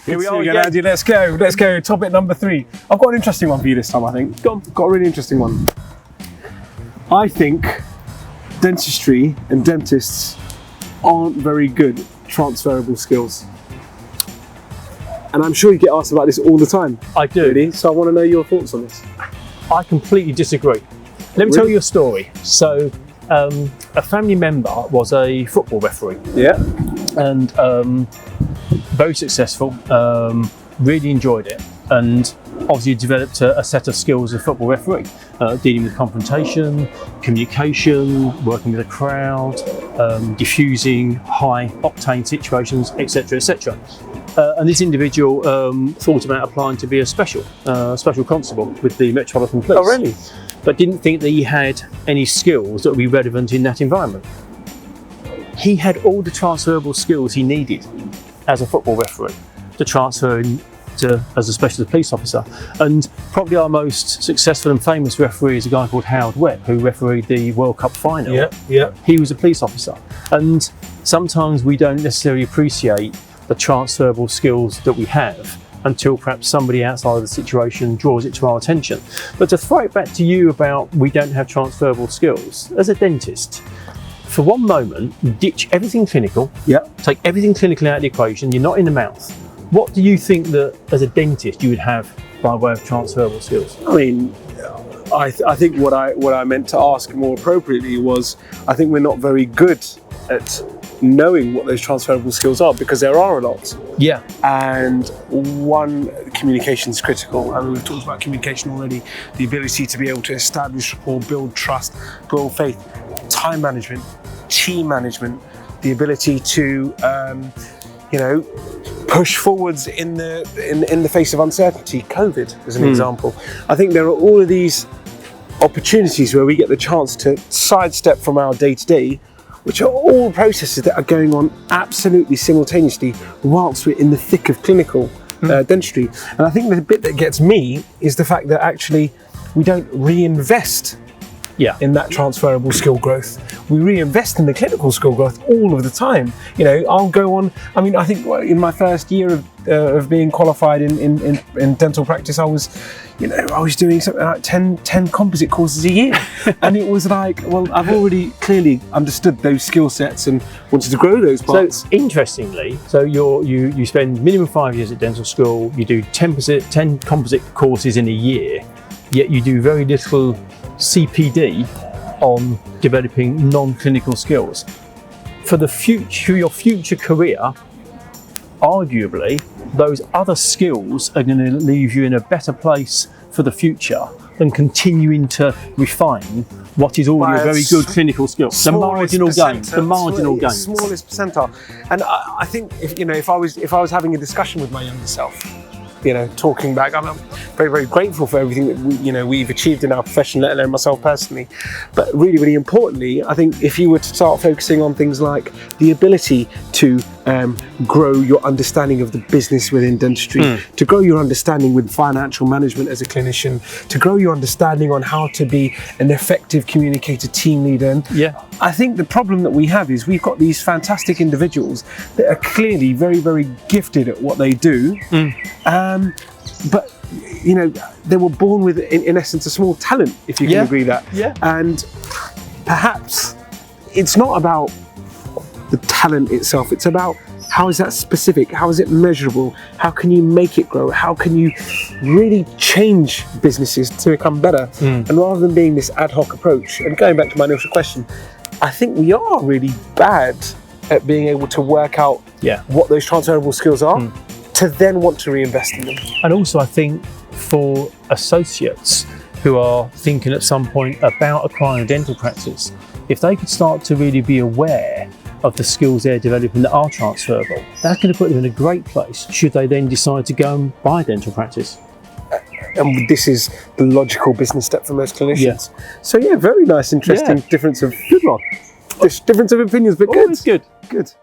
Here we are again, Andy. Let's go. Topic number 3. I've got an interesting one for you this time, I think. Got a really interesting one. I think dentistry and dentists aren't very good at transferable skills. And I'm sure you get asked about this all the time. I do. Really? So I want to know your thoughts on this. I completely disagree. Let me tell you a story. So, a family member was a football referee. Yeah. And very successful, really enjoyed it, and obviously developed a set of skills as a football referee, dealing with confrontation, communication, working with a crowd, diffusing high octane situations, etc., etc. And this individual thought about applying to be a special constable with the Metropolitan Police. Oh, really? But didn't think that he had any skills that would be relevant in that environment. He had all the transferable skills he needed as a football referee to transfer into as a specialist police officer. And probably our most successful and famous referee is a guy called Howard Webb, who refereed the World Cup final. Yeah. He was a police officer. And sometimes we don't necessarily appreciate the transferable skills that we have until perhaps somebody outside of the situation draws it to our attention. But to throw it back to you about we don't have transferable skills, as a dentist, for one moment, ditch everything clinical, take everything clinical out of the equation, you're not in the mouth. What do you think that as a dentist you would have by way of transferable skills? I mean, I think what I meant to ask more appropriately was, I think we're not very good at knowing what those transferable skills are, because there are a lot. Yeah. And one, communication is critical. I mean, we've talked about communication already, the ability to be able to establish rapport, build trust, build faith, time management, team management, the ability to, push forwards in the face of uncertainty. COVID, as an example. I think there are all of these opportunities where we get the chance to sidestep from our day-to-day, which are all processes that are going on absolutely simultaneously whilst we're in the thick of clinical dentistry. And I think the bit that gets me is the fact that actually we don't reinvest in that transferable skill growth. We reinvest in the clinical skill growth all of the time. I'll go on, I think in my first year of being qualified in dental practice, I was doing something like 10 composite courses a year. And it was like, well, I've already clearly understood those skill sets and wanted to grow those parts. So interestingly, you spend minimum 5 years at dental school, you do 10 composite courses in a year, yet you do very little CPD on developing non-clinical skills. For your future career, arguably, those other skills are going to leave you in a better place for the future than continuing to refine what is already a very good clinical skill. The marginal gain. Smallest percentile. And I think if I was having a discussion with my younger self, talking back, I'm very, very grateful for everything that we've achieved in our profession, let alone myself personally. But really, really importantly, I think if you were to start focusing on things like the ability to grow your understanding of the business within dentistry, to grow your understanding with financial management as a clinician, to grow your understanding on how to be an effective communicator, team leader. And I think the problem that we have is we've got these fantastic individuals that are clearly very, very gifted at what they do. But they were born with, in essence, a small talent, if you can agree that. And perhaps it's not about the talent itself, it's about how is that specific, how is it measurable, how can you make it grow, how can you really change businesses to become better. And rather than being this ad hoc approach, and going back to my initial question, I think we are really bad at being able to work out what those transferable skills are, to then want to reinvest in them. And also I think for associates who are thinking at some point about acquiring a dental practice, if they could start to really be aware of the skills they're developing that are transferable, that's going to put them in a great place should they then decide to go and buy a dental practice. And this is the logical business step for most clinicians. So very nice, interesting difference of good one. Difference of opinions, but Always good. Good.